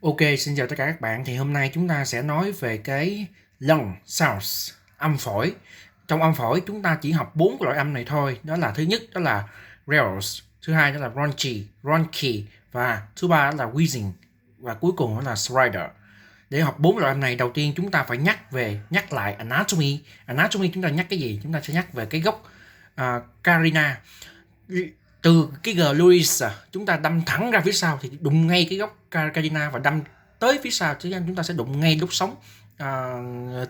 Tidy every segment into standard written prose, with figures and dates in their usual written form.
Ok, xin chào tất cả các bạn. Thì hôm nay chúng ta sẽ nói về cái lung sounds, âm phổi. Trong âm phổi chúng ta chỉ học 4 loại âm này thôi. Đó là thứ nhất đó là rails, thứ hai đó là bronchi, bronchi và thứ ba đó là wheezing và cuối cùng đó là stridor. Để học 4 loại âm này, đầu tiên chúng ta phải nhắc lại anatomy. Anatomy chúng ta nhắc cái gì? Chúng ta sẽ nhắc về cái gốc carina. Từ cái glottis chúng ta đâm thẳng ra phía sau thì đụng ngay cái gốc carina và đâm tới phía sau, chứ chúng ta sẽ đụng ngay đốt sống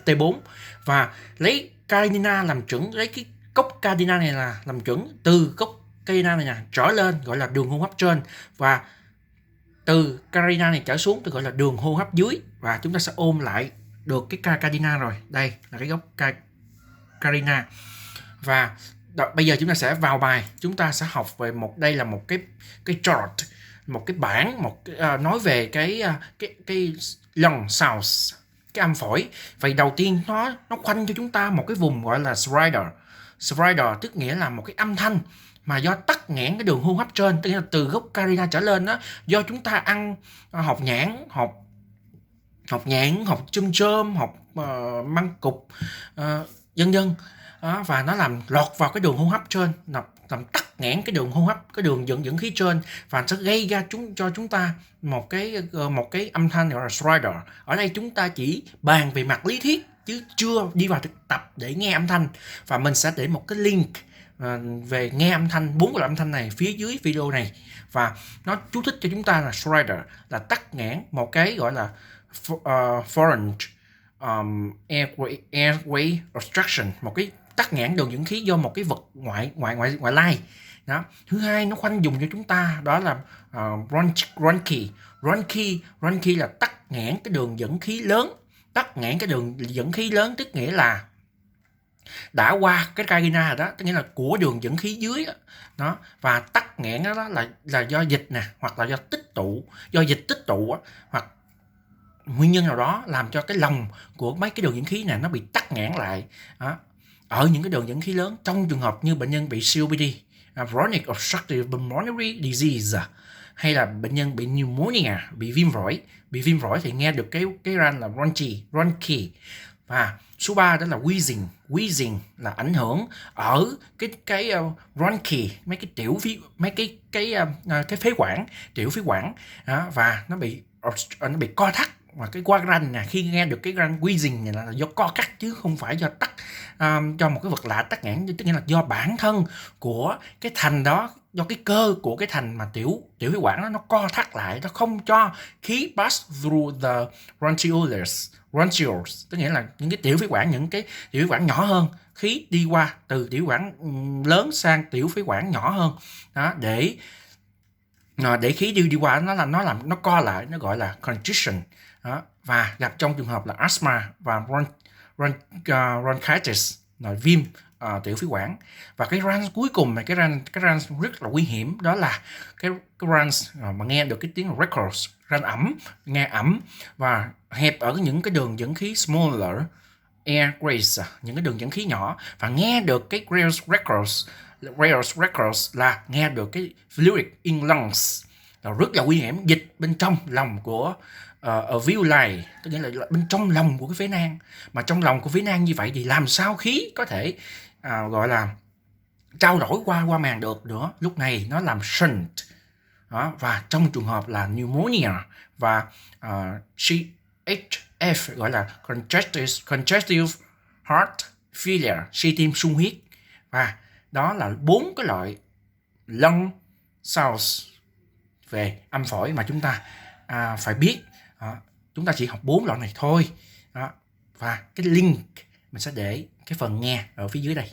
T4 và lấy carina làm chuẩn, lấy cái gốc carina này là làm chuẩn. Từ gốc carina này nè trở lên gọi là đường hô hấp trên, và từ carina này trở xuống tôi gọi là đường hô hấp dưới. Và chúng ta sẽ ôm lại được cái carina rồi. Đây là cái gốc carina. Và bây giờ chúng ta sẽ vào bài, chúng ta sẽ học về đây là một cái chart, một cái bảng, nói về cái lung sounds, cái âm phổi. Vậy đầu tiên nó khoanh cho chúng ta một cái vùng gọi là stridor. Stridor tức nghĩa là một cái âm thanh mà do tắc nghẽn cái đường hô hấp trên, tức là từ gốc carina trở lên đó, do chúng ta học nhãn, học chôm chôm, học măng cục, vân vân. Và nó làm lọt vào cái đường hô hấp trên, làm tắc nghẽn cái đường hô hấp, cái đường dẫn khí trên, và sẽ gây ra cho chúng ta một cái âm thanh gọi là stridor. Ở đây chúng ta chỉ bàn về mặt lý thuyết chứ chưa đi vào thực tập để nghe âm thanh, và mình sẽ để một cái link về nghe âm thanh, 4 loại âm thanh này phía dưới video này. Và nó chú thích cho chúng ta là stridor là tắc nghẽn một cái gọi là pharynx airway obstruction, một cái tắc nghẽn đường dẫn khí do một cái vật ngoại lai đó. Thứ hai, nó khoanh dùng cho chúng ta đó là bronchi là tắc nghẽn cái đường dẫn khí lớn. Tắc nghẽn cái đường dẫn khí lớn tức nghĩa là đã qua cái carina đó, tức nghĩa là của đường dẫn khí dưới đó. Và tắc nghẽn đó là do dịch nè, hoặc là do dịch tích tụ hoặc nguyên nhân nào đó làm cho cái lòng của mấy cái đường dẫn khí này nó bị tắc nghẽn lại đó. Ở những cái đường dẫn khí lớn, trong trường hợp như bệnh nhân bị COPD, chronic obstructive pulmonary disease, hay là bệnh nhân bị pneumonia, bị viêm phổi thì nghe được cái răng là bronchi. Và số 3 đó là wheezing là ảnh hưởng ở cái bronchi, mấy cái phế quản, tiểu phế quản đó, và nó bị co thắt. Và cái qua răng nè, khi nghe được cái răng wheezing này là do co cắt chứ không phải do tắc, cho một cái vật lạ tắc nghẽn, tức nghĩa là do bản thân của cái thành đó, do cái cơ của cái thành mà tiểu phế quản đó, nó co thắt lại, nó không cho khí pass through the bronchioles, tức nghĩa là những cái tiểu phế quản nhỏ hơn, khí đi qua từ tiểu quản lớn sang tiểu phế quản nhỏ hơn đó, để khí đi qua nó co lại, nó gọi là constriction đó. Và gặp trong trường hợp là asthma và bronchitis là viêm tiểu phế quản. Và cái răng cuối cùng là cái răng rất là nguy hiểm, đó là cái răng mà nghe được cái tiếng recurrence, răng ẩm, nghe ẩm và hẹp ở những cái đường dẫn khí smaller airways, những cái đường dẫn khí nhỏ, và nghe được cái Rales recurrence là nghe được cái fluid in lungs, là rất là nguy hiểm, dịch bên trong lòng của alveoli, tức nghĩa là bên trong lòng của cái phế nang. Mà trong lòng của phế nang như vậy thì làm sao khí có thể gọi là trao đổi qua màng được nữa. Lúc này nó làm shunt đó. Và trong trường hợp là pneumonia và CHF gọi là congestive heart failure, suy tim sung huyết. Và đó là 4 cái loại lung sounds về âm phổi mà chúng ta phải biết. Chúng ta chỉ học 4 loại này thôi đó. Và cái link mình sẽ để cái phần nghe ở phía dưới đây.